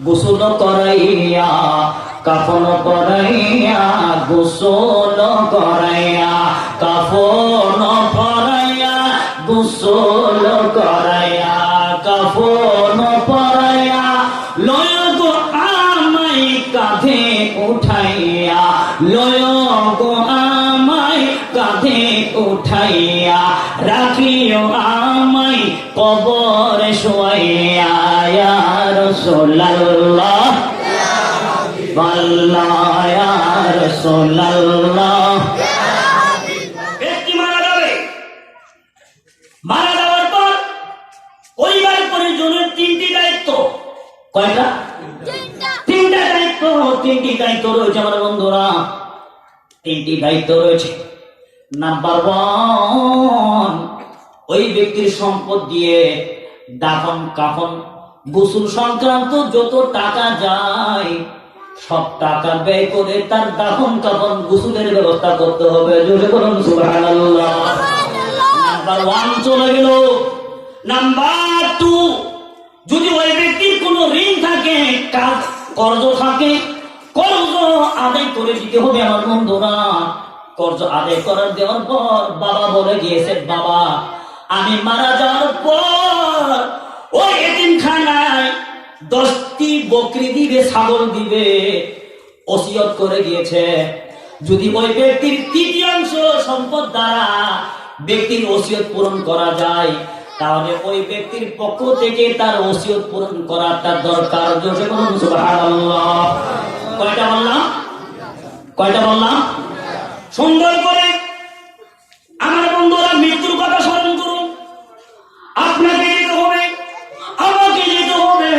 গোসল করাইয়া কাফন পরাইয়া, গোসল করাইয়া কাফন পরাইয়া, গোসল করাইয়া কাফন পরাইয়া, লয় গো আমায় কাঁধে উঠাইয়া, লয় গো আমায় কাঁধে উঠাইয়া, রাখিও আমায় কবরে শোয়াইয়া, ইয়া রাসূলুল্লাহ আল্লাহ ইয়া রাসূলুল্লাহ। ব্যক্তি মারা যাবে, মারা যাওয়ার পর পরিবার পরিজনের তিনটি দায়িত্ব। কয়টা? তিনটা দায়িত্ব। তিনটি দায়িত্ব রয়েছে আমার বন্ধুরা, তিনটি দায়িত্ব রয়েছে। নাম্বার 1, ওই ব্যক্তির সম্পদ দিয়ে দাফন কাফন গোসল সংক্রান্ত যত টাকা যায় সব টাকা ব্যয় করে তার দাফন কাফন গোসলের ব্যবস্থা করতে হবে। জোরে বলুন সুবহানাল্লাহ। নাম্বার 1 চলে গেল। নাম্বার 2, যদি ওই ব্যক্তির কোনো ঋণ থাকে, কর্জ থাকে, কর্জ আদায় করে দিতে হবে আমার বন্ধুরা। কর্জ আদায় করার দেওয়ার পর বাবা বলে গিয়েছে, বাবা আমি মারা যাওয়ার পর ওই এতিমখানায় 10টি বকরি দিবে, ছাগল দিবে, ওসিয়ত করে গিয়েছে। যদি ওই ব্যক্তির তৃতীয়াংশ সম্পদ দ্বারা ব্যক্তির ওসিয়ত পূরণ করা যায়, তাহলে ওই ব্যক্তির পক্ষ থেকে তার ওসিয়ত পূরণ করা তার দরকার। জোরে বলুন সুবহানাল্লাহ। কয়টা বললাম? কয়টা বললাম? সুন্দর করে আমার বন্ধুরা মৃত্যুর কথা স্মরণ করুন। আপনাকে যেতে হবে, আমাকে যেতে হবে।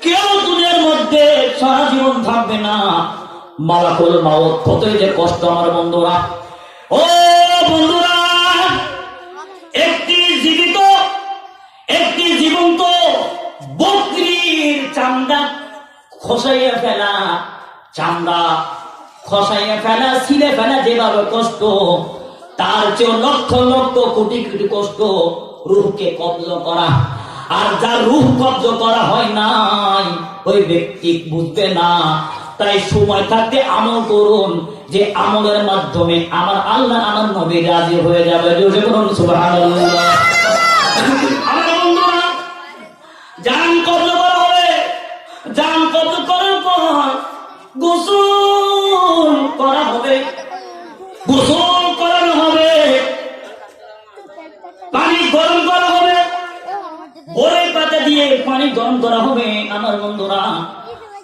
কেউ দুনিয়ার মধ্যে সারা জীবন থাকবে না। মালাকুল মাউত, কতই যে কষ্ট আমার বন্ধুরা। ও বন্ধুরা, একটি জীবন্ত বকরির চামড়া খসাইয়া ফেলা, চামড়া খসাইয়া ফেলা, ছিলে ফেলা যেভাবে কষ্ট, তার চেয়ে লক্ষ লক্ষ কোটি কোটি কষ্ট রূহকে কব্জ করা। আর যার রূহ কব্জ করা হয় নাই ওই ব্যক্তি বুঝবে না। তাই সময় থাকতে আমল করুন, যে আমলের মাধ্যমে আমার আল্লাহ আমার নবী রাজি হয়ে যাবে। জোরে বলুন সুবহানাল্লাহ। আমার বন্ধুরা, জান কব্জ করা হবে। জান কব্জ করার পর গোসল করা হবে, গোসল করানো হবে, পানি গরম করা হবে, বড়ই পাতা দিয়ে পানি গরম করা হবে। আমার বন্ধুরা,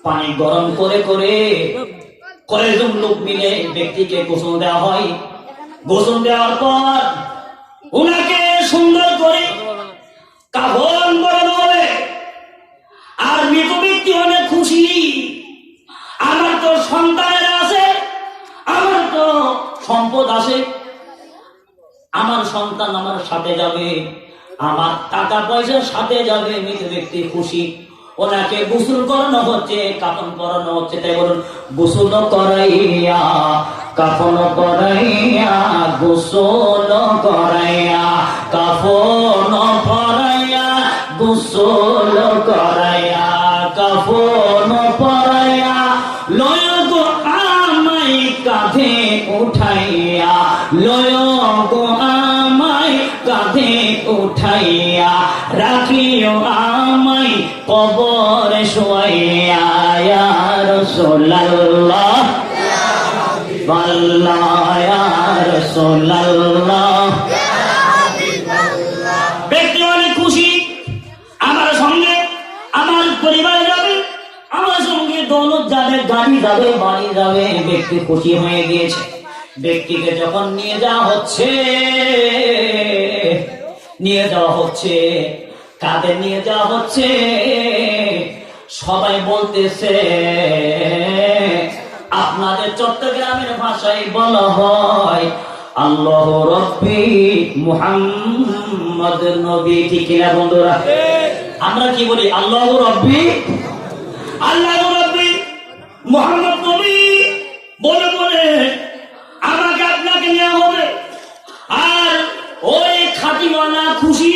পানি গরম করে করে কয়েকজন লোক মিলে ব্যক্তিকে গোসল দেওয়া হয়। গোসল দেওয়ার পর ওনাকে সুন্দর করে কাফন পরানো হবে। আর মৃত ব্যক্তি অনেক খুশি, আমার তো সন্তানেরা আছে, আমার তো সম্পদ আছে, আমার সন্তান আমার সাথে যাবে, আমার টাকা পয়সার সাথে যাবে। মৃত ব্যক্তি খুশি, ওনাকে গোসল করানো হচ্ছে, কাফন পরানো হচ্ছে। তাই বলুন, গোসল করাইয়া কাফন পরাইয়া, গোসল করাইয়া কাফন পরাইয়া, গোসল করাইয়া কাফন পরাইয়া, লয় গো আমায় কাঁধে উঠাইয়া, লয় গো আমায় কাঁধে উঠাইয়া, রাখিও আমায় কবরে শোয়াইয়া, ইয়া রাসূলুল্লাহ আল্লাহ ইয়া রাসূলুল্লাহ। ব্যক্তি অনেক খুশি, আমার সঙ্গে আমার পরিবার যাবে, আমার সঙ্গে দৌলত যাবে, গাড়ি যাবে, বাড়ি যাবে। ব্যক্তি খুশি হয়ে গিয়েছে। ব্যক্তিকে যখন নিয়ে যাওয়া হচ্ছে, কাদের নিয়ে যাওয়া হচ্ছে, সবাই বলতেছে, আপনাদের চট্টগ্রামের ভাষায় বলা হয় আল্লাহ রব্বি মুহাম্মদ নবী। ঠিক কিনা বন্ধুরা? আমরা কি বলি? আল্লাহ রব্বি, আল্লাহ রব্বি মুহাম্মদ নবী বলে বলে আমাকে আপনাকে নেওয়া হবে। আর ওই খাতিওয়ালা খুশি,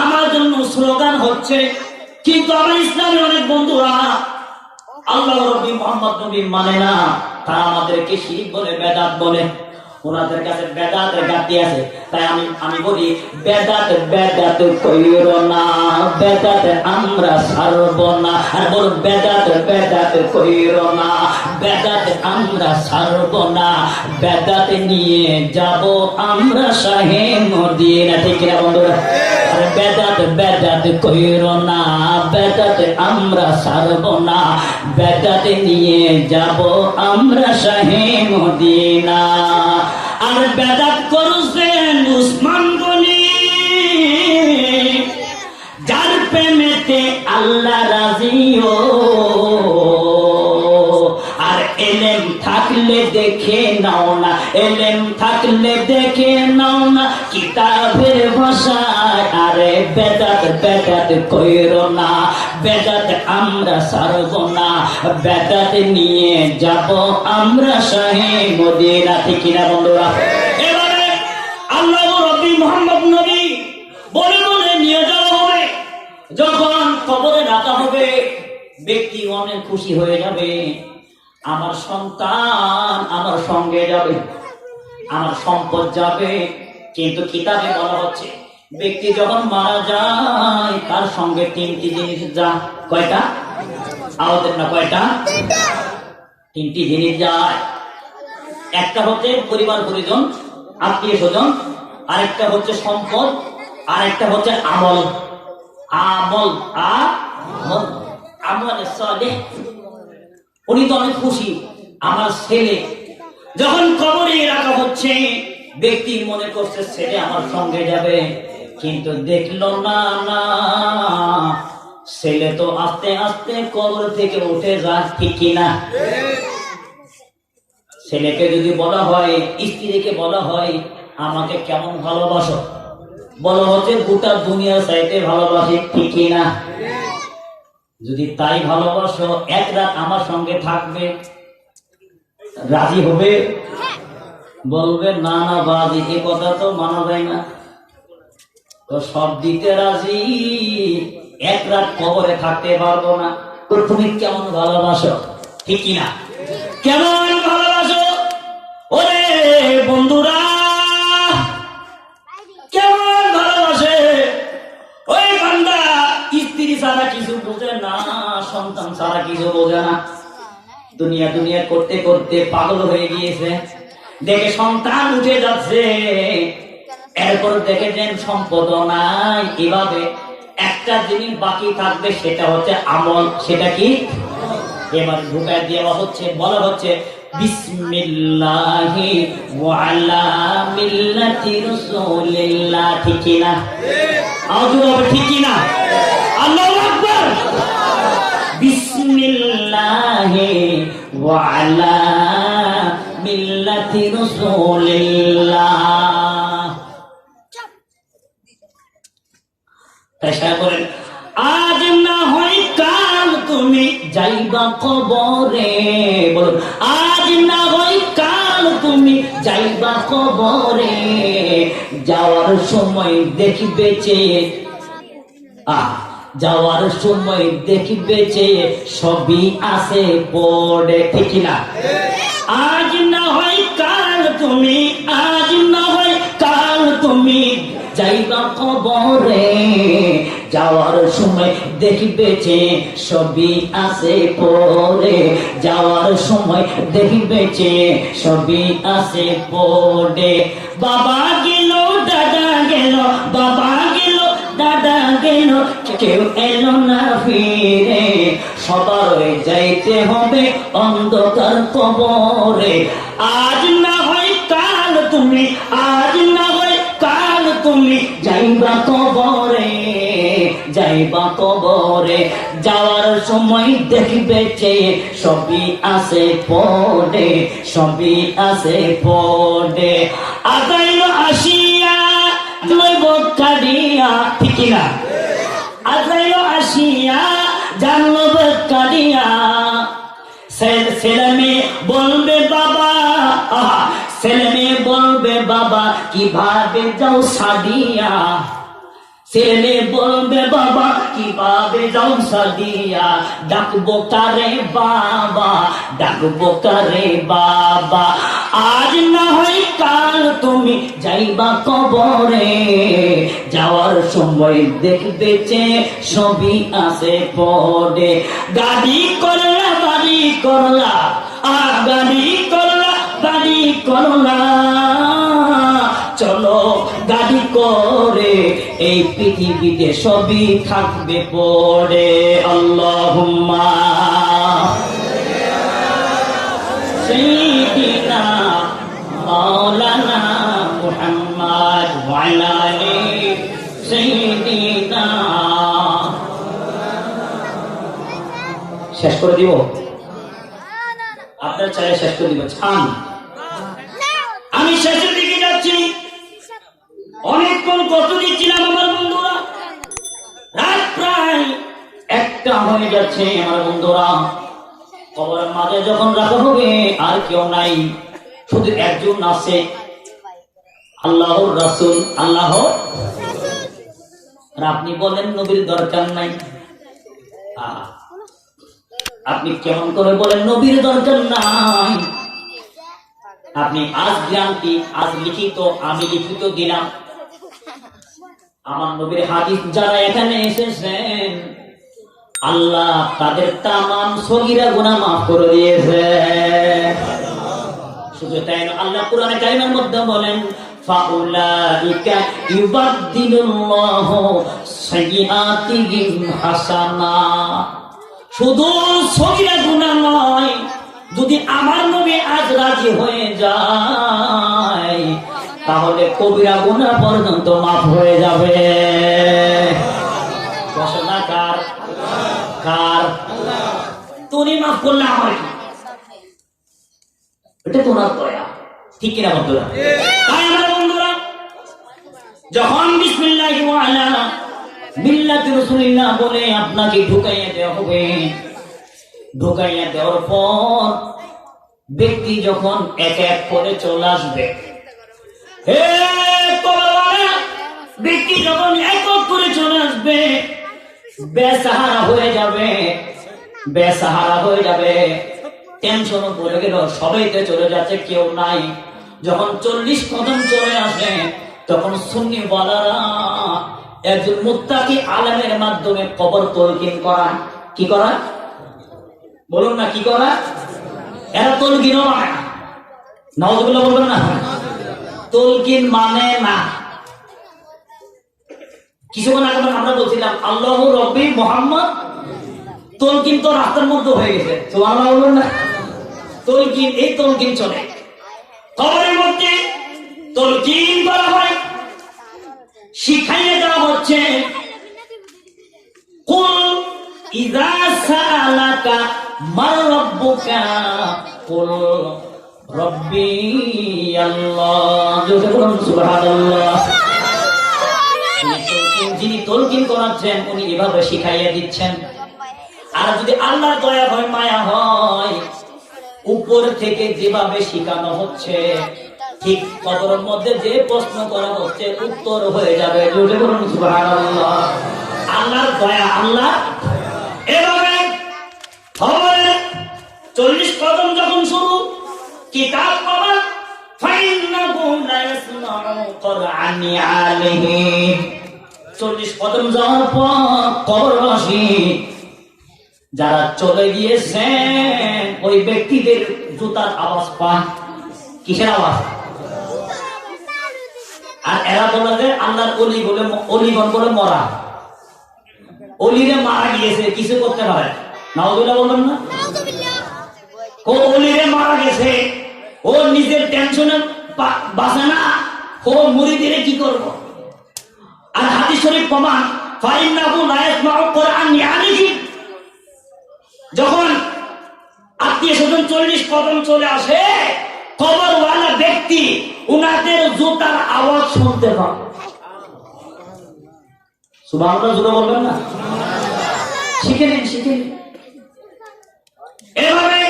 আমার জন্য স্লোগান হচ্ছে। কিন্তু আমার ইসলামে অনেক বন্ধুরা আল্লাহ নবী মুহাম্মদ নবী মানে না, তারা আমাদেরকে শিরক বলে, বেদাত বলে। ওনাদের কাছে বেদাতের গাতি আছে। তাই আমি বলি বেদাত বেদাত কইরো না, বেদাত আমরা ছাড়ব না। আর বল বেদাত বেদাত কইরো না, বেদাত আমরা ছাড়ব না। বেদাত নিয়ে যাব আমরা শাহে মদিনা। ঠিক না বন্ধুরা? আর বেদাত বেদাত কইরো না, বেদাত আমরা ছাড়ব না। বেদাত নিয়ে যাব আমরা শাহে মদিনা। আর বেদাত করছেন উসমান গনি, যার প্রেমেতে আল্লাহ রাজিও। আর এলেম থাকলে দেখে নাও না, এলেম থাকলে দেখে নাও না কিতাবের ভাষায়। আরে বেদাত বেদাত কইরো না, বেদাত আমরা ছাড়ব না। বেদাত নিয়ে যাব আমরা শাহে মদিনা। ঠিক কিনা বন্ধুরা? এবারে আল্লাহ নবী মুহাম্মদ নবী বলে বলে নিয়ে যাওয়া হবে। যখন কবরে রাখা হবে, ব্যক্তি অনেক খুশি হয়ে যাবে। আমার সন্তান আমার সঙ্গে যাবে, আমার সম্পদ যাবে। কিন্তু কিতাবে বলা হচ্ছে ব্যক্তি যখন মারা যায় তার সঙ্গে তিনটি জিনিস যায়। কয়টা? আওয়াজের না, কয়টা? তিনটি জিনিস যায়। একটা হচ্ছে পরিবার পরিজন, আত্মীয় স্বজন, আরেকটা হচ্ছে সম্পদ, আরেকটা হচ্ছে আমল। আমল আমল আমল সালেহ। উনি তো অনেক খুশি, আমার ছেলে যখন কবরে রাখা হচ্ছে, ব্যক্তি মনে করছে ছেলে আমার সঙ্গে যাবে। কিন্তু দেখলো না, না ছেলে তো আস্তে আস্তে কবর থেকে উঠে যায়। ঠিক কিনা? ছেলেকে যদি বলা হয়, স্ত্রীকে বলা হয় আমাকে কেমন ভালোবাসো, বলা হচ্ছে গোটা দুনিয়ার চাইতে ভালোবাসি। ঠিক কিনা? যদি তাই ভালোবাসো এক রাত আমার সঙ্গে থাকবে, রাজি হবে? বলবে না না বাজি, এ কথা তো মানা যায় না। তো সব দিতে রাজি, এক রাত কবরে থাকতে পারবো না। তো তুমি কেমন ভালোবাসো? ঠিক কিনা? কেমন ভালোবাসো? ওরে বন্ধুরা, কেমন ভালোবাসে ওই বান্দা? স্ত্রী ছাড়া কিছু বোঝে না, সন্তান ছাড়া কিছু বোঝে না। দুনিয়া দুনিয়া করতে করতে পাগল হয়ে গিয়েছে। দেখে সন্তান উঠে যাচ্ছে, এরপর দেখেছেন সম্পদ নাই। এভাবে একটা জিনিস বাকি থাকবে, সেটা হচ্ছে আমল। সেটা কি? এবার ঢুকায় দেওয়া হচ্ছে, বলা হচ্ছে বিসমিল্লাহি ওয়া আলা মিল্লাতি রাসূলিল্লাহ। ঠিক কিনা? আওয়াজ হবে ঠিক কিনা? আল্লাহু আকবার। বিসমিল্লাহি ওয়া আলা মিল্লাতি রাসূলিল্লাহ। চেষ্টা করেন। আজ না হয় কাল তুমি যাইবা কবরে। বলুন, আজ না হয় কাল তুমি যাইবা কবরে। যাওয়ার সময় দেখবে চেয়ে, যাওয়ার সময় দেখবে চেয়ে সবই আছে পড়ে। ঠিক না? আজ না হয় কাল তুমি, আজ না হয় কাল তুমি যাইবা কবরে। যাওয়ার সময় দেখবে যে সবই আছে পড়ে। যাওয়ার সময় দেখবে যে সবই আছে পড়ে। বাবা গেল, দাদা গেল, বাবা গেল, দাদা গেল, কেউ এলো না ফিরে। সবার যাইতে হবে অন্ধকার কবরে। আজ না হয় কাল তুমি, আজ না হয় কাল তুমি যাইবা কবরে, যাইবা কবরে। যাওয়ার সময় দেখবে যে সবই আছে পড়ে, সবই আছে পড়ে। আগাইল আসিয়া লইব কাঁদিয়া। ঠিক না? আগাইল আসিয়া জানব কাঁদিয়া। ছেলে মেয়ে বলবে বাবা, ছেলে মেয়ে বলবে বাবা কিভাবে যাও সাদিয়া। ছেলে বলবে বাবা কিভাবে জলসা দিয়া ডাকবো কারে বাবা, ডাকবো কারে বাবা। আজ না হয় কাল তুমি যাইবা কবরে, যাওয়ার সময় দেখবে যে সবই আছে পড়ে। গাড়ি করলা বাড়ি করলা, আর গাড়ি করলা বাড়ি করলা, চলো গাড়ি করে এই পৃথিবীতে সবই থাকবে পড়ে। আল্লাহুম্মা সাইয়্যিদিনা মাওলানা মুহাম্মদ ওয়া আলা আলি সাইয়্যিদিনা। শেষ করে দিব, আপনার চাই শেষ করে দিব। আমি শেষের দিকে যাচ্ছি, অনেকক্ষণ কষ্ট দিচ্ছিলাম আমার বন্ধুরা, রাত প্রায় 1টা হয়ে যাচ্ছে আমার বন্ধুরা। কবরের মাঝে যখন রাখা হবে আর কেউ নাই, শুধু একজন আছে, আল্লাহর রাসূল। আল্লাহ, আর আপনি বলেন নবীর দরকার নাই। আপনি কেমন করে বলেন নবীর দরকার নাই? আপনি আজ গ্রান্তি, আজ লিখিত, আমি লিখিত দিলাম, আমার নবীর হাদিস যারা এখানে এসেছেন আল্লাহ তাদের তামাম সগীরা গুনাহ মাফ করে দিয়েছে। শুধু তাই না, আল্লাহ কোরআনে কারিমের মধ্যে বলেন ফাউলাইকা ইউবাদদিলুল্লাহু সাইয়্যাতিহিম হাসানাত। শুধু সগীরা গুনাহ নয়, যদি আমার নবী আজ রাজি হয়ে যায় তাহলে কবিরা গুনাহ পর্যন্ত মাফ হয়ে যাবে। ঘোষণা কার? কার? তুমি মাফ করলে আমার কি? এটা তোমার দয়া, ঠিক কিনা বন্ধুরা? তাই আমার বন্ধুরা, যখন বিসমিল্লাহি ওয়া আলা মিল্লাতি রাসূলিল্লাহ বলে আপনাকে ঢুকাইয়া দেওয়া হবে, ঢুকাইয়া দেওয়ার পর ব্যক্তি যখন এক এক করে চলে আসবে, হে কবরওয়ালা, ব্যক্তি যখন এক এক করে চলে আসবে, বেসাহারা হয়ে যাবে, বেসাহারা হয়ে যাবে, টেনশন পড়ে গেল, সবাইতে চলে যাচ্ছে, কেউ নাই। যখন 40 কদম চলে আসে তখন সুন্নি ওয়ালারা একজন মুত্তাকি আলেমের মাধ্যমে কবর তলকিন করা। কি করা? বলুন না, কি করা? এরা তলকিন মানে না, নাউযুবিল্লাহ বলবেন না, তলকিন মানে না। কিছুক্ষণ আগে আমরা বলছিলাম আল্লাহু রব্বি মুহাম্মদ, তলকিন তো রাস্তার মধ্যে হয়ে গেছে, সুবহানাল্লাহ বলবেন না। তলকিন, এই তলকিন চলে কবরের মধ্যে, তলকিন করা হয়, শিখাইয়ে দেওয়া হচ্ছে কুল ইযা সালাকা মার রাব্বুকা কুল রব্বি আল্লাহ। জোরে বলুন সুবহানাল্লাহ। যিনি তলকিন করাচ্ছেন উনি এভাবে শিখাইয়া দিচ্ছেন। আর যদি আল্লাহর দয়া হয়, মায়া হয়, উপর থেকে যেভাবে শিখানো হচ্ছে ঠিক কবরের মধ্যে যে প্রশ্ন করা হচ্ছে উত্তর হয়ে যাবে। জোরে বলুন সুবহানাল্লাহ। আল্লাহর দয়া, আল্লাহ এভাবে হবে। 40 কদম যখন শুরু, কিতাব পড়া, ফাইন্নাহু লা ইয়াসমাউ কুরআনি আলাইহি। 40 কদম যাওয়ার পর কবরবাসী যারা চলে গিয়েছেন ওই ব্যক্তিদের জুতার আওয়াজ পান। কিসের আওয়াজ? আর এরা বলে যে আল্লাহর অলি বলে, অলিগণ বলে মরা, অলিরে মারা গিয়েছে, কিছু করতে পারে। নাউযুবিল্লাহ বলবেন না? ও অলিরে মারা গেছে, ও নিজের টেনশনে বাঁচে না, ও মুরিদিরে কি করব? আর হাদিস শরীফ প্রমাণ, ফাইন্নাহু লা ইয়াসমাউ কুরআনি আলাইহি। যখন আত্মীয় স্বজন 40 কদম চলে আসে, কবরওয়ালা ব্যক্তি উনাদের জুতার আওয়াজ শুনতে পান। সুবহানাল্লাহ জোরে বলবেন না? শিখে নিন, শিখে নিন। এভাবে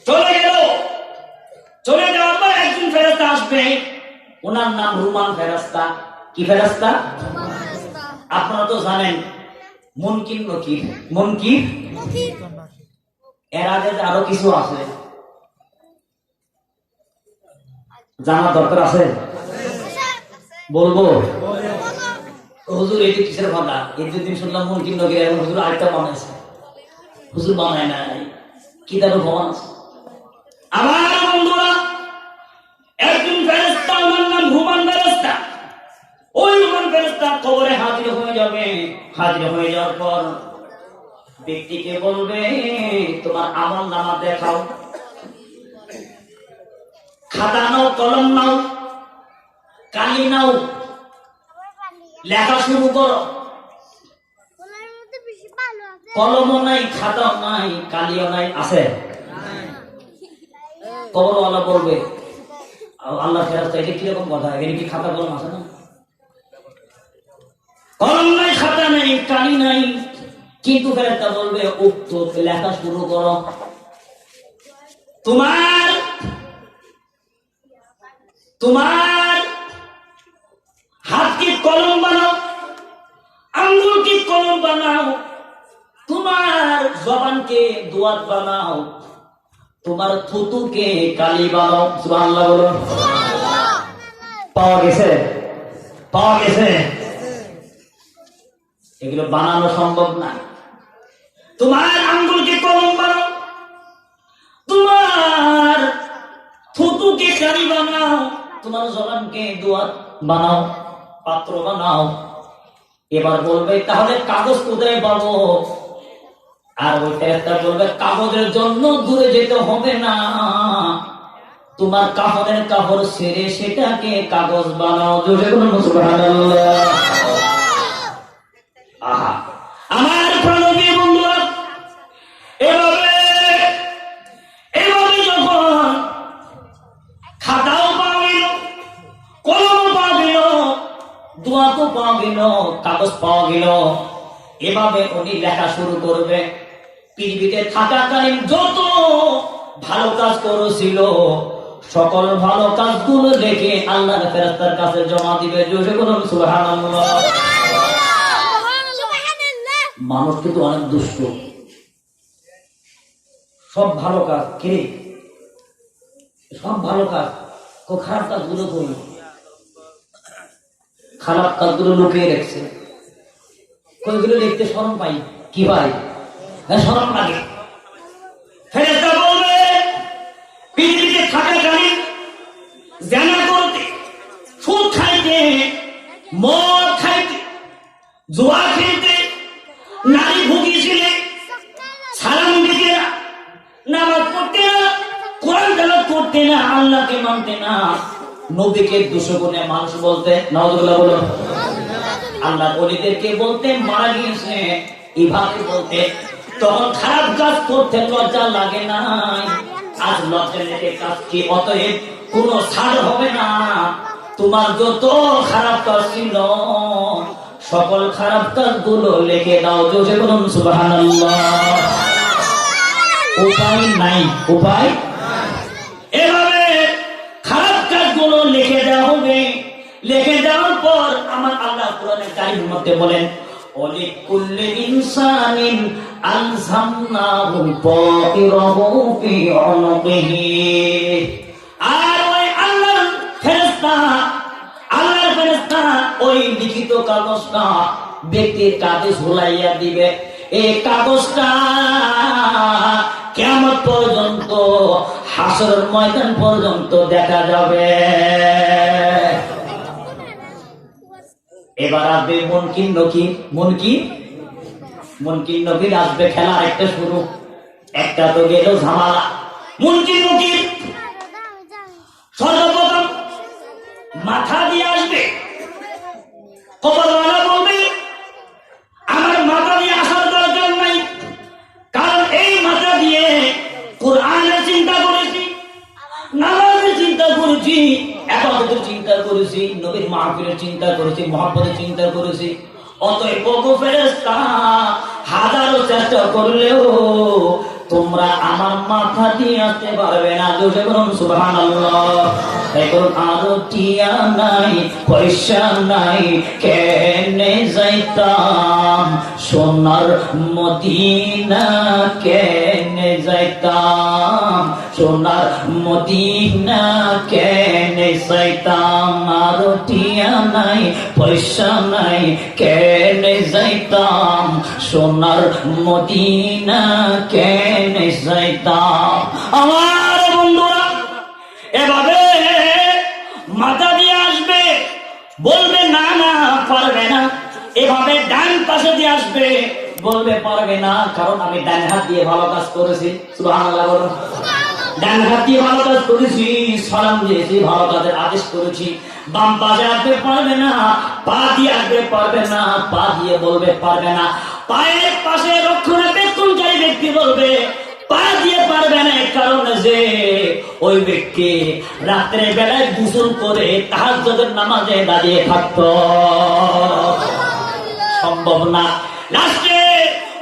চলে গেল, চলে যাওয়ার পর একজন ফেরেশতা আসবে, ওনার নাম রুমান ফেরেশতা। কি ফেরেশতা? আপনারা তো জানেন মুনকির নকির, মুনকির এর আগে আরো কিছু আছে, জানার দরকার আছে, বলবো? হুজুর এটি কিসের কথা? এই দুদিন শুনলাম মুনকির নকির, এখন হুজুর আরেকটা বানাইছে। হুজুর বানায় নাই, কিতাবে প্রমাণ আছে। আমার বন্ধুরা, একজন ফেরেশতা, ওনার নাম রুমান ফেরেশতা। ওই রুমান ফেরেশতা কবরে হাজির হয়ে যাবে। হাজির হয়ে যাওয়ার পর ব্যক্তিকে বলবে, তোমার আমল নামা দেখাও। খাতা নাও, কলম নাও, কালি নাও, লেখা শুরু করো। কলমও নাই, খাতাও নাই, কালিও নাই, আছে? কবরওয়ালা বলবে, আল্লাহ ফেরেশতা এটা কিরকম কথা? এখানে কি খাতা কলম আছে না? কলম নাই, খাতা নাই, কালি নাই, কিন্তু ফেরেশতা বলবে উক্ত লেখা শুরু করো। তোমার হাতকে কলম বানাও, আঙ্গুলকে কলম বানাও, তোমার জবানকে দোয়াত বানাও, তোমার থুতুকে কালি বানাও। সুবহানাল্লাহ বলো। পাওয়া গেছে? পাওয়া গেছে? এগুলো বানানো সম্ভব না। তোমার আঙ্গুলকে কলম বানাও, তোমার থুতুকে কালি বানাও, তোমার জবানকে দোয়াত বানাও, পাত্র বানাও। এবার বলবে তাহলে কাগজ কোথায় পাবো? আর ওই ফেরেশতা বলবে কাগজের জন্য দূরে যেতে হবে না, তোমার কাফনের কাপড় ছেড়ে সেটাকে কাগজ বানাও। জোরে বলুন সুবহানাল্লাহ। আহা, আমার প্রাণপ্রিয় বন্ধুরা, এভাবে যখন খাতাও পাওয়া গেল, কলমও পাওয়া গেল, দোয়াতও পাওয়া গেল, কাগজ পাওয়া গেল, এভাবে উনি লেখা শুরু করবে। পৃথিবীতে থাকাকালীন যত ভালো কাজ করেছিল সকল ভালো কাজগুলো দেখে আল্লাহর ফেরেশতার কাছে জমা দিবে। জোরে বলুন সুবহানাল্লাহ। মানুষ কিন্তু অনেক দুষ্ট। সব ভালো কাজ কে? সব ভালো কাজ, খারাপ কাজগুলো করি, খারাপ কাজগুলো লুকিয়ে রেখেছে। কইগুলো দেখতে শরম পাই, কি ভাই? শরম লাগে। ফেরেশতা বলবে পৃথিবীতে থাকাকালীন জিনা করতে, সুদ খাইতে, মদ খাইতে, জুয়া খেলতে, নারী ভুগিয়েছিলে, সালাম দিতে না, নামাজ পড়তে না, কোরআন তেলাওয়াত করতে না, আল্লাহকে মানতে না, নবীকে দুশগুণে মানুষ বলতে, নাউযুবিল্লাহ বলুন। আল্লাহ ওলিদেরকে বলতে, মারা গিয়েছে এভাবে বলতে, তখন খারাপ কাজ করতে লজ্জা লাগে না। আজ লজ্জা লেগে কাজ কি? অতএব কোনো ছাড় হবে না। তোমার যত খারাপ কাজ ছিল সকল খারাপ কাজগুলো লিখে দাও। জোরে বলুন সুবহানাল্লাহ। উপায় নাই, উপায়। এভাবে খারাপ কাজগুলো লিখে দেওয়া হবে। লিখে দেওয়ার পর আমার আল্লাহ কোরআনের কারিমের মধ্যে বলেন, ওয়ালিকুল্লি ইনসানিন আলজামনাহু তাইরাহু ফি উনুকিহি। আর ওই আল্লাহর ফেরেশতা ওই লিখিত কাগজটা ব্যক্তির কাঁধে ঝুলাইয়া দিবে। এই কাগজটা কিয়ামত পর্যন্ত, হাসরের ময়দান পর্যন্ত দেখা যাবে। এবার আসবে মুনকির নকির। মুনকির নকির আসবে, খেলা একটা শুরু। একটা তো গেল ঝামেলা। মুনকির নকির সর্বপ্রথম মাথা দিয়ে আসবে। কবরওয়ালা বলবে আমার মাথা দিয়ে আসার দরকার নাই, কারণ এই মাথা দিয়ে কোরআনের চিন্তা করেছি, নামাজের চিন্তা করেছি, ইবাদতের চিন্তা করেছি, নবীর মাহফিলের চিন্তা করেছি, মুহাব্বতের চিন্তা করেছি। অতএব ওগো ফেরেশতা, হাজারো চেষ্টা করলেও তোমরা আমার মাথা দিয়ে আসতে পারবে না। জোরে বলুন সুবহানাল্লাহ। এখন আরো টিয়া নাই পয়সা নাই কেনে যাইতাম সোনার মদিনা কেনে যাইতাম সোনার মদিনা কেনে যাইতাম আরো টিয়া নাই পয়সা নাই কেনে যাইতাম সোনার মদিনা কেনে যাইতাম। আমার বন্ধুরা এভাবে মাথা দিয়ে আসবে, বলবে না না পারবে না, এভাবে ডান পাশে দিয়ে আসবে, বলবে পারবে না কারণ আমি ডান হাত দিয়ে ভালো কাজ করেছি। সুবহানাল্লাহ বলুন। ডান হাত দিয়ে ভালো কাজ করেছি, সালাম দিয়েছি, ভালো কাজের আদেশ করেছি। বাম পাশে আসবে পারবে না, পা দিয়ে আসবে পারবে না, পা দিয়ে বলবে পারবে না। পায়ের পাশে রক্ষণাবেক্ষণকারী ব্যক্তি বলবে পা দিয়ে পারবে না, কারণ যে ওই ব্যক্তি রাত্রে বেলায় গোসল করে তাহাজ্জুদের নামাজে দাঁড়িয়ে থাকতো, সম্ভব না। লাস্টে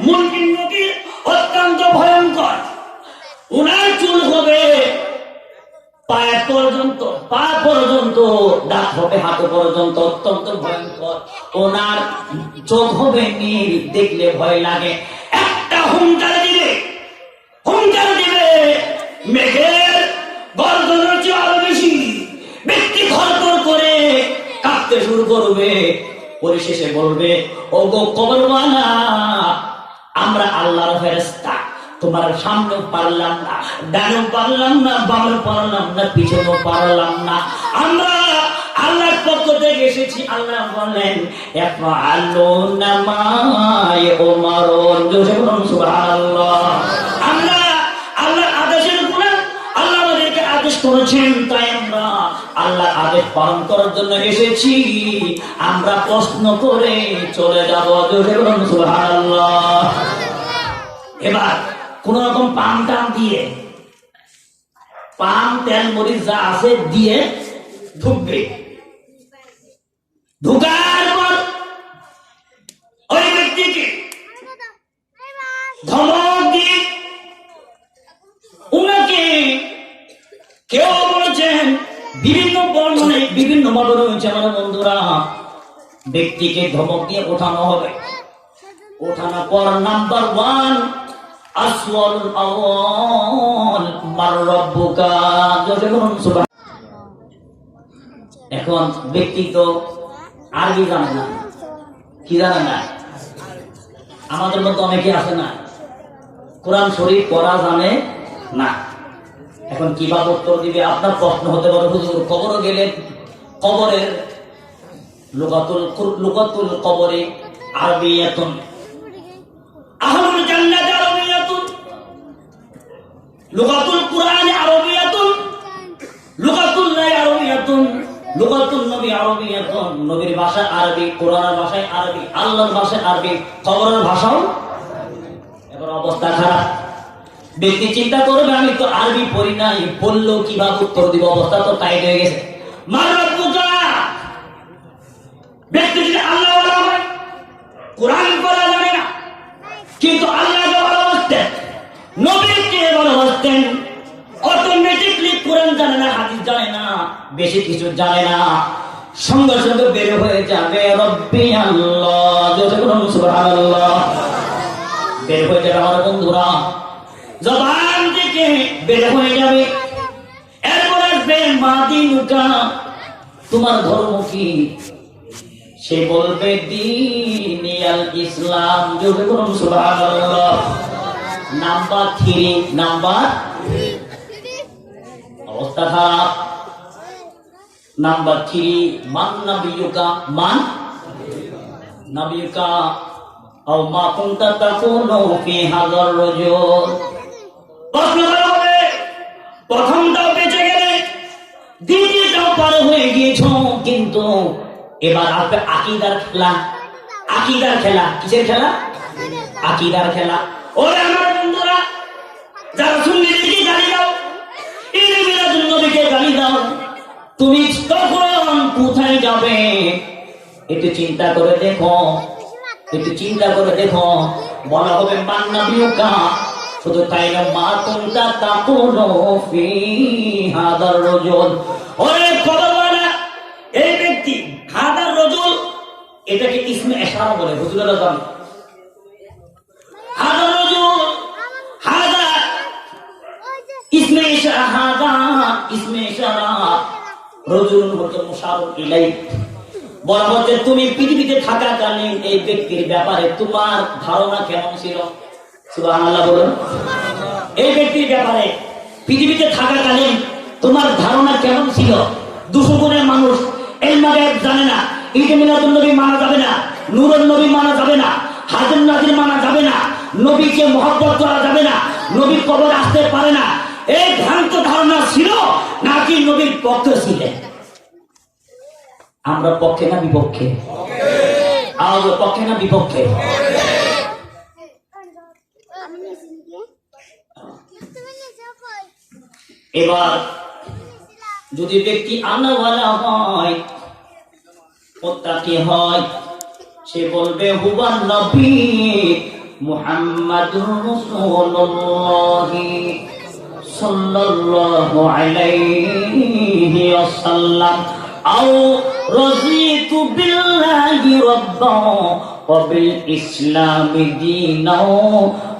মুনকির নকির অত্যন্ত ভয়ঙ্কর, উনার চুল হবে পায়ে পর্যন্ত, পা পর্যন্ত, দাঁত হবে হাঁটু পর্যন্ত, অত্যন্ত ভয়ঙ্কর। ওনার চোখ হবে নীল, দেখলে ভয় লাগে। একটা হুঙ্কার দিবে, হুঙ্কার দিবে, মেঘের গর্জনের চেয়ে আরো বেশি, ব্যক্তি থরথর করে কাঁপতে শুরু করবে। পরিশেষে বলবে ওগো কবরওয়ালা, আমরা আল্লাহর ফেরেশতা, তোমার সামনেও পারলাম না, ডানেও পারলাম না, বামেও পারলাম না, পিছনেও পারলাম না, আমরা আল্লাহর পক্ষ থেকে এসেছি। আল্লাহ বলেন ইয়াফআলুনা মা ইউমারুন, সুবহানাল্লাহ। আমরা আল্লাহর আদেশের উপরে, আল্লাহ আমাদেরকে আদেশ করেছেন, তাই আমরা আল্লাহর আদেশ পালন করার জন্য এসেছি। আমরা প্রশ্ন করে চলে যাব, সুবহানাল্লাহ। এবার কোন রকম পাম টাম দিয়ে, পাম তেল মরিচ যা আছে দিয়ে ঢুকবে। ঢুকার পর ওই ব্যক্তিকে ধমক দিয়ে উনাকে, কেউ বলেছেন বিভিন্ন বর্ণনে বিভিন্ন মত রয়েছে আমার বন্ধুরা, ব্যক্তিকে ধমক দিয়ে ওঠানো হবে। ওঠানোর পর নাম্বার 1 আসওয়াল আওয়াল মার রাব্বুকা, এখন ব্যক্তি তো আরবি জানে না, কি জানে না, আমাদের মতো অনেকে আছে না, কোরআন শরীফ পড়া জানে না। এখন কিভাবে উত্তর দিবে? আপনার প্রশ্ন হতে পারে হুজুর কবরে গেলে কবরের লুগাতুল কবরে আরবিয়াতুন, আহলুল জান্নাত আরবিয়াতুন, লুগাতুল কুরআন আরবিয়াতুন, লুগাতুল লাই আরবিয়াতুন, লুগাতুন নবী আরবিয়াতুন, নবীর ভাষা আরবি, কোরআনের ভাষায় আরবি, আল্লাহর ভাষায় আরবি, কবরের ভাষাও। এবার অবস্থা খারাপ, ব্যক্তি চিন্তা করবে আমি তো আরবি পড়ি নাই, বললেও কিভাবে উত্তর দিব, অবস্থা তো টাইট হয়ে গেছে। মার রাব্বুকা, ব্যক্তি যদি আল্লাহ ওয়ালা হয়, কোরআন পড়া জানে না, কিন্তু আল্লাহকে ভালোবাসতেন, নবীকে ভালোবাসতেন, অটোমেটিকলি কোরআন জানে না, হাদিস জানে না, বেশি কিছু জানে না, সঙ্গে সঙ্গে বের হয়ে যাবে রব্বি আল্লাহ, সুবহানাল্লাহ, বের হয়ে যাবে আমার বন্ধুরা, জবান থেকে বের হয়ে যাবে। এরপর আসবে মাদিনুকা, তোমার ধর্ম কি? সে বলবে দীনিয়াল ইসলাম, জোরে বলুন সুবহানাল্লাহ। নাম্বার 3, নাম্বার অবস্থা খারাপ। নাম্বার 3 মান নবিয়ুকা, মান নবিয়ুকা আও মা কুনতা তাকুনু ফি হাযার রাজুল। প্রশ্ন হবে, প্রথমটাও বেঁচে গেলে, দ্বিতীয়টাও পার হয়ে গিয়েছ, কিন্তু এবার আসবে আকীদার খেলা। আকীদার খেলা কিসের খেলা? আকীদার খেলা। ওরে আমার বন্ধুরা, যারা সুন্নিদেরকে গালি দাও, ইলমিরাজুল নবীকে গালি দাও, তুমি তখন কোথায় যাবে? একটু চিন্তা করে দেখো, একটু চিন্তা করে দেখো। বলা হবে মান নবিয়ুকা, শুধু তাই না, মা কুনতা তাকুনু ফি হাযার রাজুল, ওরে কবরওয়ালা, এই ব্যক্তি হাদার রজুল, এটাকে ইসমে ইশারা বলে। হুজুরেরা জানেন হাদার রজুল, হাদা ইসমে ইশারা, হাদা ইসমে ইশারা, রজুলুন হচ্ছে মুশারুন ইলাইহি। বলা হচ্ছে তুমি পৃথিবীতে থাকাকালীন এই ব্যক্তির ব্যাপারে তোমার ধারণা কেমন ছিল? সুবহানাল্লাহ বলুন। এই ব্যক্তির ব্যাপারে পৃথিবীতে থাকাকালীন তোমার ধারণা কেমন ছিল? 200 গুণের মানুষ ইলমে গায়ব জানে না, ঈদ মিলাদুন নবী মানা যাবে না, নূরুন নবী মানা যাবে না, হাজর নাজির মানা যাবে না, নবীকে মহব্বত করা যাবে না, নবীর কবরে আসতে পারে না, এই ভ্রান্ত ধারণা ছিল নাকি নবীর পক্ষে ছিলেন? আমরা পক্ষে না বিপক্ষে? আওয়াজ পক্ষে না বিপক্ষে? এবার যদি ব্যক্তি আল্লাহওয়ালা হয়, মুত্তাকি হয়, সে বলবে হুয়ান নবী মুহাম্মাদুর রাসূলুল্লাহ সাল্লাল্লাহু আলাইহি ওয়াসাল্লাম, আও রাযীতু বিল্লাহি রাব্বান ওয়া বিল ইসলামি দীনাও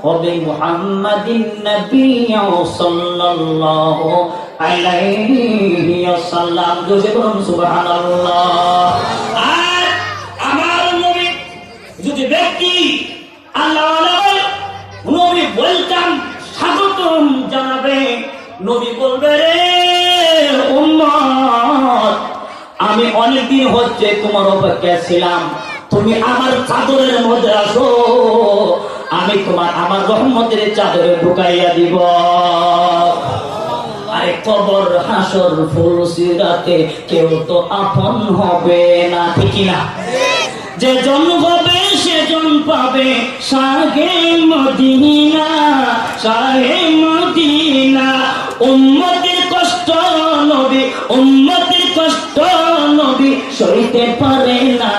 ওয়া বিমুহাম্মাদিন নাবিয়্যাও সাল্লাল্লাহু আলাইহি ওয়াসাল্লাম। জোরে বলুন সুবহানাল্লাহ। আর আমার নবী যদি ব্যক্তি আল্লাহওয়ালা, নবী বলতাম স্বাগতম জানাবে, নবী বলবে রে উম্মত, আমি অনেকদিন হচ্ছে তোমার অপেক্ষায় ছিলাম, তুমি আমার চাদরের মধ্যে আসো, আমি তোমার আমার রহমতের চাদরে ঢুকাইয়া দিব। আরে কবর হাসর ফুলসিরাতে কেউ তো আপন হবে না, ঠিক না? যে জন হবে সেজন পাবে শাহে মদিনা, শাহে মদিনা। উম্মতের কষ্ট নবী, উম্মতের কষ্ট নবী সইতে পারে না,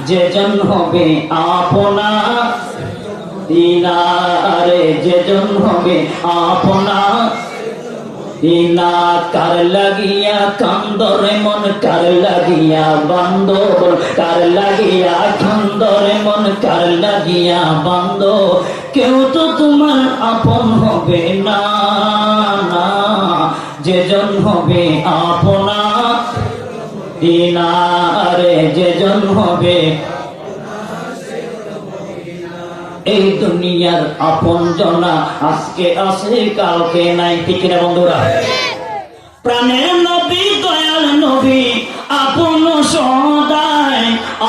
যে জন হবে আপনা দিনারে, যে জন হবে আপনা দিনা। কার লাগিয়া কান্দরে মন, কার লাগিয়া বান্দর, কার লাগিয়া কান্দরে মন, কার লাগিয়া বান্দ, কেউ তো তোমার আপন হবে না, না, যে জন হবে আপনা দিনারে, যে জন হবে। এই দুনিয়ার আপন জনা আজকে আছে কালকে নাই, ঠিক না বন্ধুরা? প্রাণের নবী দয়াল নবী আপন সদাই,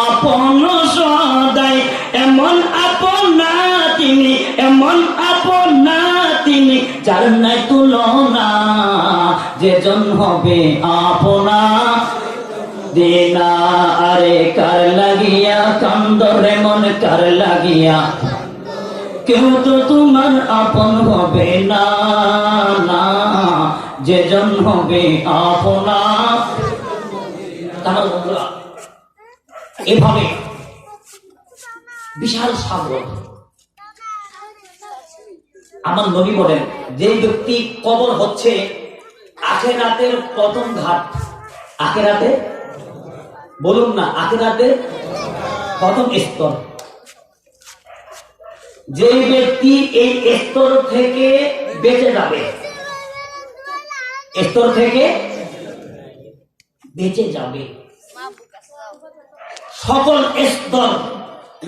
আপন সদাই, এমন আপন না তিনি, এমন আপন না তিনি, যার নাই তুলনা, যে জন হবে আপনা দিনা। আরে কার লাগিয়া কান্দরে মন, কার লাগিয়া, কেউ তো তোমার আপন হবে না, না, যে জন হবে আপনা। তাহলে বন্ধুরা, এভাবে বিশাল সাগর আমার নবী বলেন, যে ব্যক্তি কবর হচ্ছে আখিরাতের প্রথম ঘাট। আখিরাতে বলুন না, আখিরাতের প্রথম স্তর। যে ব্যক্তি এই স্তর থেকে বেঁচে যাবে, স্তর থেকে বেঁচে যাবে, সকল স্তর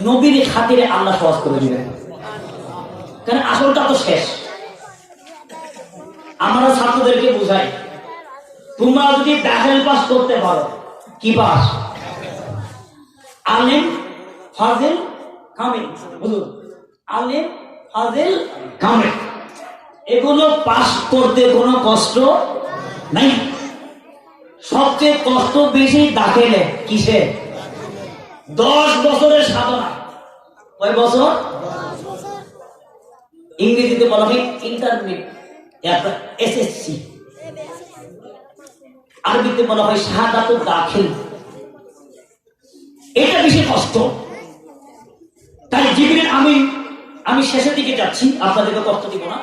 নবীর খাতিরে আল্লাহ সহজ করে দিবেন। কারণ আসলটা তো শেষ। আমরা ছাত্রদেরকে বুঝাই, তোমরা যদি দাখিল পাস করতে পারো, কি পাস? আলেম ফাজিল কামিল, বুঝুন, আলেম ফাজিল কামিল, এগুলো পাস করতে কোনো কষ্ট নাই। সবচেয়ে কষ্ট বেশি দাখিলে। কিসে? 10 বছরের সাধনা। কয় বছর? ইংরেজিতে বলা হয় ইন্টারমিডিয়েট, এসএসসি। আরবিতে বলা হয় শাহাদাতুল দাখিল। এটা বেশি কষ্ট। তাই জিবরিল আমিন, আমি শেষের দিকে যাচ্ছি, আপনাদেরকে কষ্ট দিব না।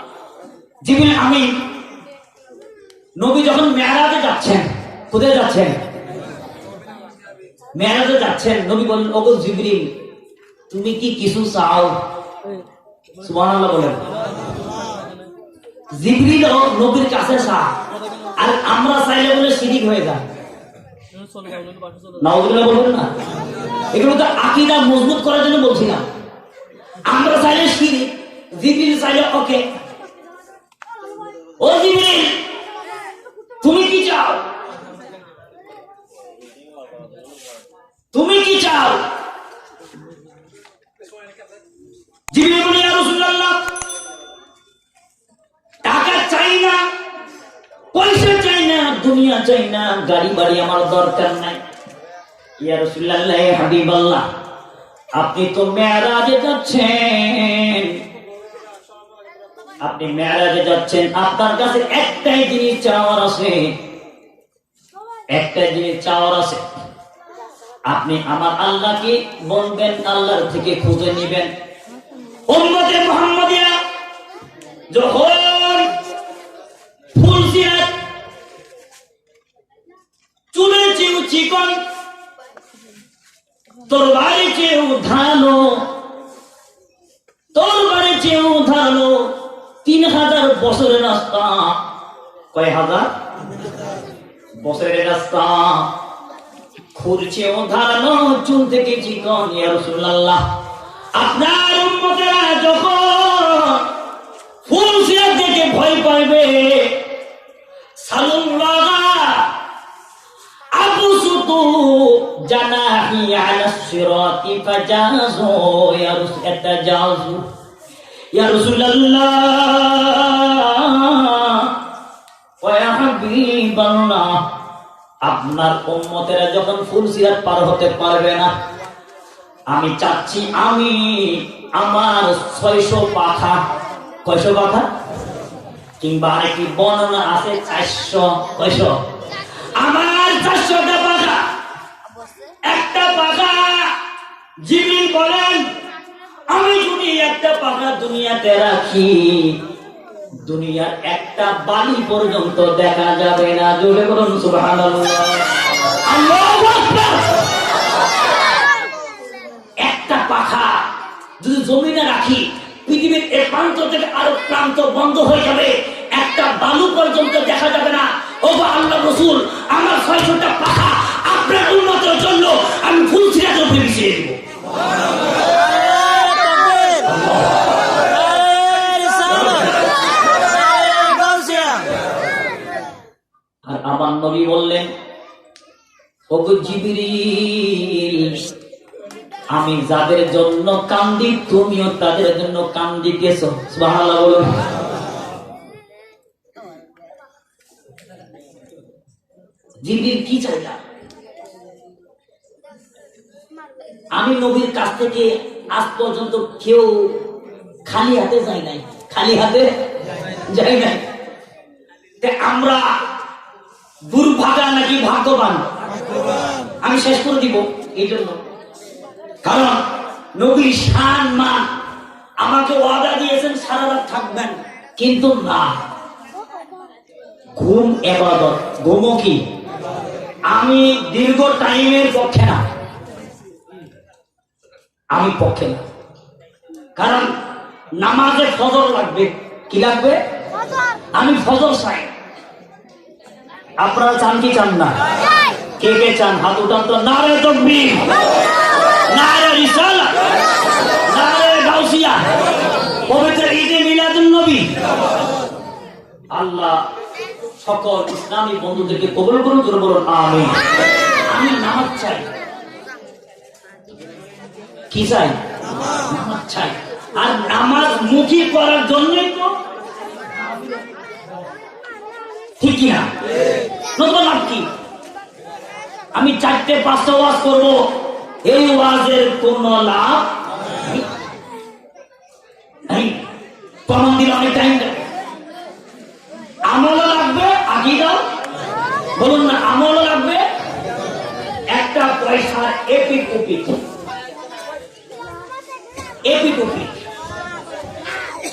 জিবরিল আমিন নবী যখন মেরাজে যাচ্ছেন, কোথায় যাচ্ছেন? মেরাজে যাচ্ছেন। নবী বলেন, ওগো জিবরিল, তুমি কি কিছু চাও? সুবহানাল্লাহ বলেন। জিবরিল নবীর কাছে চায়, আর আমরা চাইলে বলে শিরিক হয়ে যায়। নাউজুবিল্লাহ বলবেন না? এগুলো তো আকীদা মজবুত করার জন্য বলছি না। আমরা চাইলে শিরিক, জিবরিল চাইলে ওকে। ও জিবরিল, তুমি কি চাও? তুমি কি চাও? জিবরিল বলে, ইয়া রাসূলুল্লাহ, টাকা চাই না, পয়সা চাই না, দুনিয়া চাই না, গাড়ি বাড়ি আমার দরকার নাই। ইয়া রাসূলুল্লাহ, ইয়া হাবিবাল্লাহ, আপনি তো মেরাজে যাচ্ছেন, আপনি মেরাজে যাচ্ছেন, আপনার কাছে একটাই জিনিস চাওয়ার আছে, একটাই জিনিস চাওয়ার আছে। আপনি আমার আল্লাহকে বলবেন, আল্লাহর থেকে খুঁজে নিবেন। উম্মতে মুহাম্মাদিয়া যখন ফুলসিরাত চুলের চেয়েও চিকন, তরবারি চেয়েও ধারালো, তরবারি চেয়েও ধারালো, 3000 বছরের রাস্তা। কয় হাজার বছরের রাস্তা, খুরচেও ধারালো, চুল থেকে চিকন। ইয়া রাসূলুল্লাহ, আপনার উম্মতেরা যখন ফুলসিরাত দেখে ভয় পাইবে, সাল্লাল্লাহু আবসুতু জানাহি আলা সিরাতি ফাজাজু ইয়া রাসূলুল্লাহ, ইয়া রাসূলুল্লাহ ওয়া ইয়া হাবিবাল্লাহ, আপনার উম্মতেরা যখন ফুলসিরাত পার হতে পারবে না, আমি চাচ্ছি আমি আমার 600 পাখা, 600 পাখা, কিংবা আরেকটি বর্ণনা আছে 400, 600, আমার 400টা পাখা, একটা পাখা। জিবরিল বলেন, আমি যদি একটা পাখা দুনিয়াতে রাখি, দুনিয়ার একটা বালি পর্যন্ত দেখা যাবে না। জোরে বলুন সুবহানাল্লাহ, আল্লাহু আকবার। একটা পাখা যদি জমিনে রাখি, পৃথিবীর এক প্রান্ত থেকে আরেক প্রান্ত বন্ধ হয়ে যাবে, একটা বালু পর্যন্ত দেখা যাবে না। ওগো আল্লাহর রাসূল, আমার 600টা পাখা আপনার উম্মতের জন্য আমি ফুলসিরাতের উপরে বিছিয়ে দেব। আর আমার নবী বললেন, ওগো জিবরিল, আমি যাদের জন্য কান্দি, তুমিও তাদের জন্য কান্দিতেছো। সুবহানাল্লাহ বলুন। জিবরিল কি চাইলা? আমি নবীর কাছ থেকে আজ পর্যন্ত কেউ খালি হাতে যায় নাই, খালি হাতে যাই নাই। আমরা দুর্ভাগা নাকি ভাগ্যবান? আমি শেষ করে দিব এই জন্য, কারণ নবীর শান মান, আমাকে ওয়াদা দিয়েছেন সারা রাত থাকবেন, কিন্তু না, ঘুম ইবাদত, ঘুমও কি? আমি দীর্ঘ টাইমের পক্ষে না, আমি পক্ষে না, কারণ নামাজে ফজর লাগবে। কি লাগবে? আমি ফজর চাই। আপনারা চান কি চান না? কে কে চান? হাত উঠান তো। নারে তাকবীর, নারে রিসালাত, নারে গাউসিয়া, পবিত্র ঈদে মিলাদুন নবী। আল্লাহ সকল ইসলামী বন্ধুদেরকে কবুল করুন, জোরে বলুন আমিন। আমি নামাজ চাই। কি চাই? নামাজ চাই। আর নামাজ মুখী করার জন্যই তো, ঠিক কি না? নতুন লাভ কি? আমি 4-5টা ওয়াজ করবো, এই ওয়াজের কোন লাভ নেই। প্রমাণ দিলে অনেক টাইম লাগবে, আমলও লাগবে, আকীদা বলুন না, আমলও লাগবে, একটা পয়সা এপিক ওপিক, এপিক ওপিক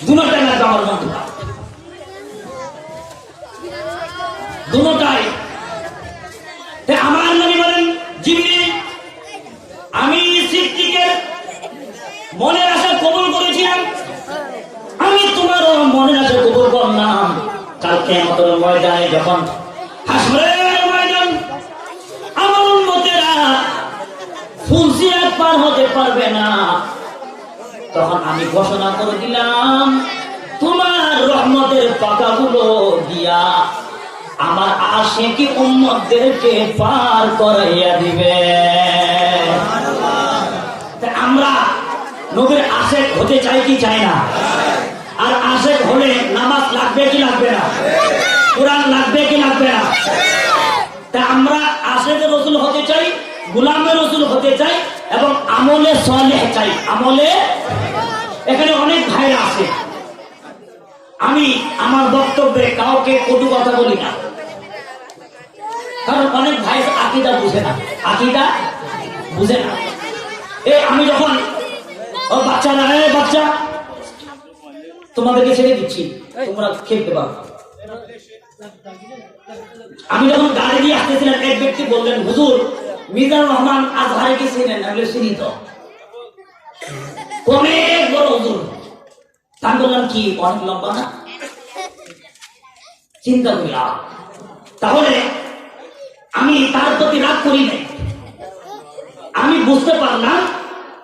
দুটোটা লাগবে আমার বন্ধু। ময়দানে যখন হাসরের ময়দান আমার উম্মতেরা ফুলসিরাত পার হতে পারবে না, তখন আমি ঘোষণা করে দিলাম তোমার রহমতের পাতাগুলো দিয়া আমার আশিকি উম্মতদেরকে পার করাইয়া দিবে। আমরা নবীর আশেক হতে চাই কি চাই না? আর আশেক হলে নামাজ লাগবে কি লাগবে না? কোরআন লাগবে কি লাগবে না? তা আমরা আশেক রসুল হতে চাই, গোলামের রসুল হতে চাই এবং আমলে সালেহ চাই। আমলে এখানে অনেক ভাইরা আছে, আমি আমার বক্তব্যে কাউকে কটু কথা বলি না, কারণ অনেক ভাই আকীদা বুঝে না, আকীদা বুঝে না। আমি যখন বাচ্চারা, বাচ্চা তোমাদেরকে ছেড়ে দিচ্ছি, তোমরা খেলতে পারো। আমি যখন গাড়ি দিয়ে আসতেছিলাম, এক ব্যক্তি বললেন হুজুর মিজানুর রহমান আজহারিকে চিনেন? আমি চিনি তো, অনেক বড় হুজুর। আমি বললাম কি অনেক লম্বা না? চিন্তা করলাম, তাহলে আমি তার প্রতি রাগ করি নাই। আমি বুঝতে পারলাম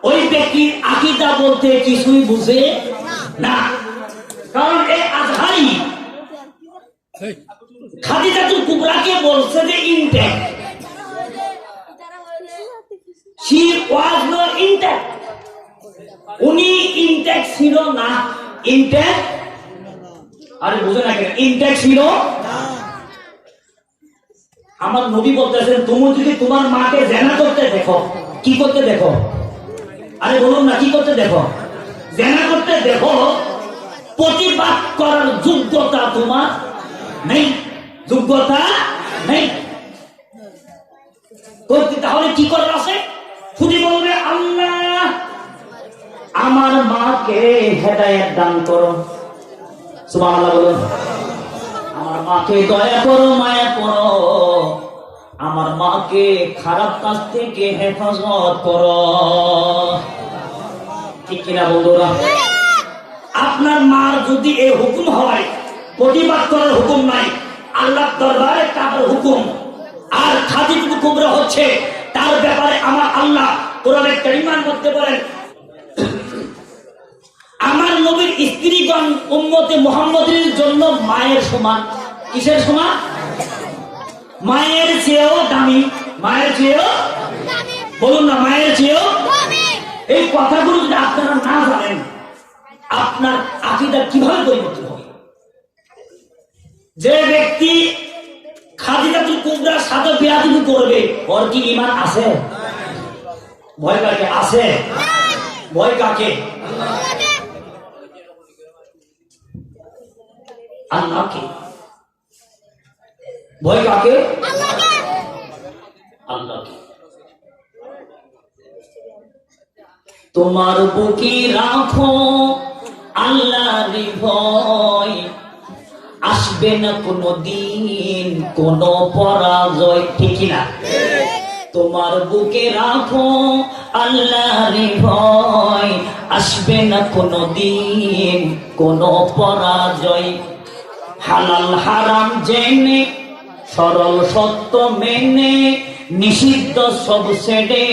ওই ব্যক্তির আকীদা বলতে কিছুই বুঝে না, কারণ এই আজহারি খাদিজাতুল কুবরাকে বলছে যে intact, she was not intact, উনি ইনট্যাক্ট ছিল না। ইনট্যাক্ট, আরে বুঝে না কেন? ইনট্যাক্ট ছিল না। আমার নবী বলতেছেন তুমি যদি তোমার মাকে জেনা করতে দেখো, কি করতে দেখো? আরে বলুন না, কি করতে দেখো? জেনা করতে দেখো, প্রতিবাদ করার যোগ্যতা তোমার নেই, যোগ্যতা নেই। তাহলে কি করার আছে? শুধু বলবে আল্লাহ আমার মাকে হেদায়েত দান করো, সুবহানাল্লাহ বলুন। আমার মাকে দয়া করো, মায়া করো, আমার মাকে খারাপ কাজ থেকে হেফাজত করো, ঠিক কিনা বন্ধুরা? আপনার মার যদি এই হুকুম হয়, প্রতিবাদ করার হুকুম নাই, আল্লাহ দরবারে তার হুকুম। আর খাদিজাতুল কুবরা হচ্ছে তার ব্যাপারে আমার আল্লাহ কোরআনে কারীমের মধ্যে বলেন আমার নবীর স্ত্রীগণ উম্মতে মুহাম্মদের জন্য মায়ের সমান। কিসের সমান? মায়ের চেয়েও দামি, মায়ের চেয়েও বলুন না, মায়ের চেয়েও দামি। এই কথাগুলো যদি আপনারা না জানেন, আপনার আকীদা কিভাবে পরিবর্তন হবে? যে ব্যক্তি খাদিজাতুল কুবরার সাথে বেয়াদবি করবে, ওর কি ঈমান আছে? ভয় কাকে আছে? ভয় কাকে? আল্লাহকে। ভয় কাকে? আল্লাহকে। তোমার বুকে রাখো আল্লাহর ভয়, আসবে না কোনো দিন কোনো পরাজয়, ঠিক না? তোমার বুকে রাখো আল্লাহর ভয়, আসবে না কোনো দিন কোনো পরাজয়। হালাল হারাম জেনে, সরল সত্য মেনে, নিষিদ্ধ সব ছেড়ে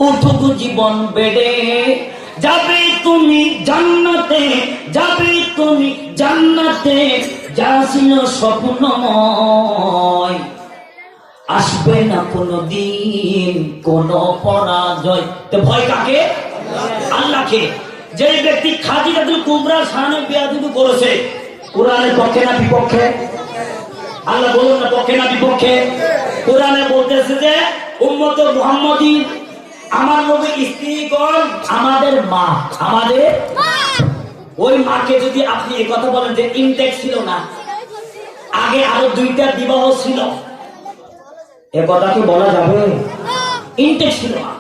উঠুক জীবন বেড়ে, যাবে তুমি জান্নাতে, যাবে তুমি জান্নাতে, যা ছিল স্বপ্নময়, আসবে না কোনো দিন কোনো পরাজয়। তো ভয় কাকে? আল্লাহকে। যে ব্যক্তি খাদিজাতুল কুবরার সামনে বেয়াদবি করেছে, কোরআনের পক্ষে না বিপক্ষে? আল্লাহ বলুন না, পক্ষে না বিপক্ষে? কোরআনে বলতেছে যে উম্মত মুহাম্মদী, আমার নবীর স্ত্রীগণ আমাদের মা, আমাদের ওই মাকে যদি আপনি এই কথা বলেন যে ইনটেক ছিল না, আগে আরো 2টা বিবাহ ছিল, এ কথা কি বলা যাবে? ইনটেক ছিল না।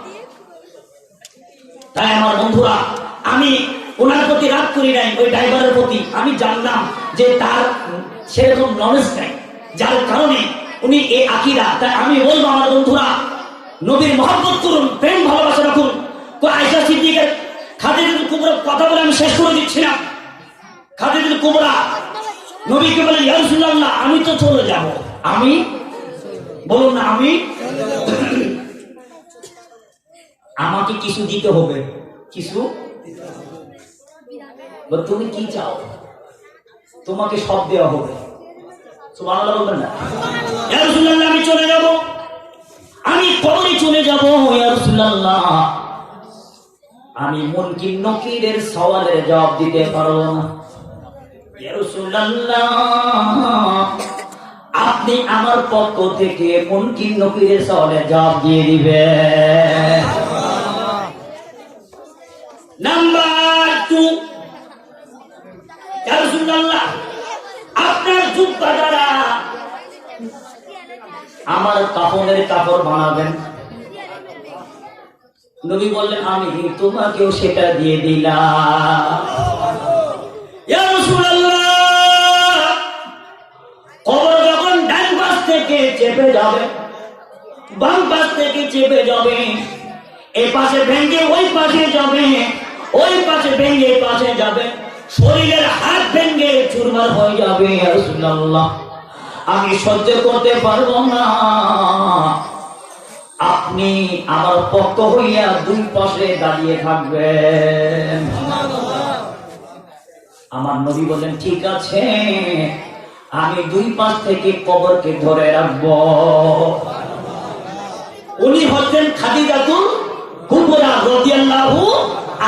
তাই আমার বন্ধুরা, আমি ওনার প্রতি রাগ করি নাই, ওই ড্রাইভারের প্রতি। আমি জানলাম যে তার সেরকম নলেজ নাই, যার কারণে উনি এই আকীদা। তাই আমি বলবো আমার বন্ধুরা, নবীর মহব্বত করুন, প্রেম ভালোবাসা রাখুন। আয়েশা সিদ্দিকের খাদিজাতুল কুবরা কথা বলে আমি শেষ করে দিচ্ছি না। খাদিজাতুল কুবরা নবীকে বলেন ইয়া রাসূলুল্লাহ আমি তো চলে যাব। আমি বলুন না আমি, আমাকে কিছু দিতে হবে, কিছু। তুমি কি চাও? তোমাকে সব দেওয়া হবে। সুবহানাল্লাহ বলবেন না? ইয়া রাসূলুল্লাহ আমি চলে যাব, আমি কবরে চলে যাব। ইয়া রাসূলুল্লাহ আমি মুনকির নকিরের সওয়ালের জবাব দিতে পারবো না। ইয়া রাসূলুল্লাহ আপনি আমার পক্ষ থেকে মুনকির নকিরের সওয়ালের জবাব দিয়ে দিবেন। নাম্বার 2, ইয়া রাসূলুল্লাহ আপনার জুব্বা দ্বারা আমার কাফনের কাপড় বানাবেন। নবী বললেন আমি তোমাকেও সেটা দিয়ে দিলাম। ইয়া রাসূলুল্লাহ কবর যখন ডান পাশ থেকে চেপে যাবে, বাম পাশ থেকে চেপে যাবে, এ পাশে ভেঙে ওই পাশে যাবে, ওই পাশে ভেঙে এই পাশে যাবে, শরীরের হাত ভেঙে চুরমার হয়ে যাবে। ইয়া রাসূলুল্লাহ আমি সহ্য করতে পারবো না, আপনি আমার পক্ষ হইয়া দুই পাশে দাঁড়িয়ে থাকবেন। আমার নবী বলেন ঠিক আছে, আমি দুই পাশ থেকে কবরকে ধরে রাখবো। উনি হচ্ছেন খাদিজাতুল কুবরা রাদিয়াল্লাহু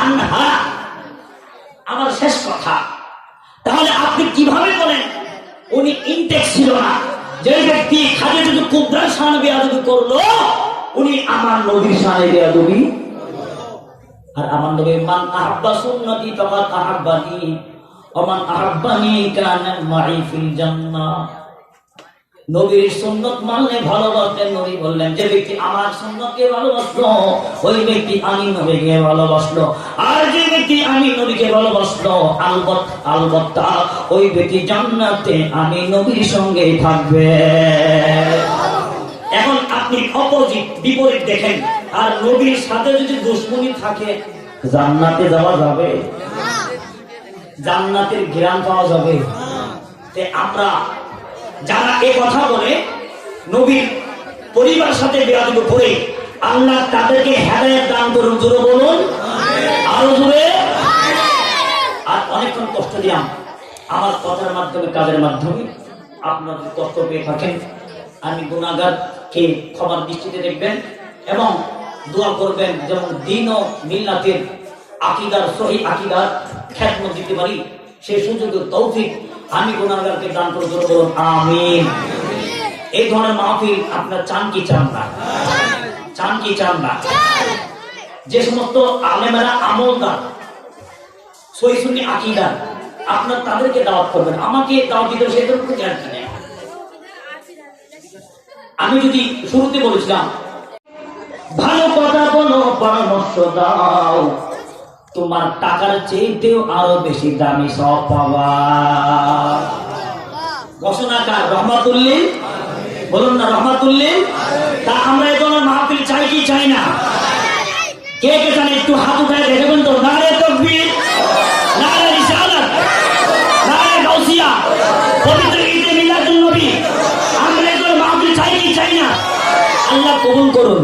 আনহা। আমার শেষ কথা, তাহলে আপনি কিভাবে বলেন উনি ইনটেক ছিল না? যে ব্যক্তি খাদিজাতুল কুবরার শানে বেয়াদবি করলো উনি আমার নবীর শানে বেয়াদবি। আর আমার নবী মান আহাব্বা সুন্নতি ফাকাদ আহাব্বানি ওয়া মান আহাব্বানি কানা মাই ফিল জান্নাহ। নবীর সুন্নত মানলে ভালোবাসতেন। নবী বললেন যে ব্যক্তি আমার সুন্নতকে ভালোবাসলো ওই ব্যক্তি আমি নবীকে ভালোবাসলো, আর যে ব্যক্তি আমি নবীকে ভালোবাসলো আলবত্তা ওই ব্যক্তি জান্নাতে আমি নবীর সঙ্গে থাকবে। এখন আপনি অপোজিট বিপরীত দেখেন, আর নবীর সাথে যদি দুশমনি থাকে জান্নাতে যাওয়া যাবে? জান্নাতের ঘ্রাণ পাওয়া যাবে? আমরা যারা এ কথা বলে নবীর পরিবারের সাথে বেয়াদবি করে, আল্লাহ তাদেরকে হেদায়েত দান করুন। জোরে বলুন, আরো জোরে। আর অনেকক্ষণ কষ্ট দিলাম আমার কথার মাধ্যমে, কাজের মাধ্যমে আপনাদের কষ্ট পেয়ে থাকেন। আমি গুনাহগারকে ক্ষমার দৃষ্টিতে দেখবেন এবং দোয়া করবেন যেমন দ্বীন ও মিল্লাতের আকীদার সহিহ আকীদার খেদমত দিতে পারি, সেই সুযোগের তৌফিক আমি গুনাহগারকে দান করে বলুন আমিন। এই ধরনের মাহফিল আপনারা চান কি চান না? চান কি চান না? যে সমস্ত আলেমেরা আমলদার সহিহ সুন্নি আকীদার, আপনারা তাদেরকে দাওয়াত করবেন, আমাকে দাওয়াত দিতে সেটার উপর গ্যারান্টি নেই। আমি যদি শুরুতে বলেছিলাম ভালো কথা বলো, পরামর্শ দাও, তোমার টাকার চেয়েতেও আরো বেশি দামি সব পাবা। ঘোষণাকার রহমাতুল্লিল, বলুন না রহমাতুল্লিল। তা আমরা এই ধরনের মাহফিল চাই কি চাই না? কে কে চান একটু হাত উঠায় দেখবেন তো? নারে তাকবীর, নারে রিসালাত, নারে গাউসিয়া, পবিত্র ঈদে মিলাদুন নবী। আমরা এই ধরনের মাহফিল চাই কি চাই না? আল্লাহ কবুল করুন।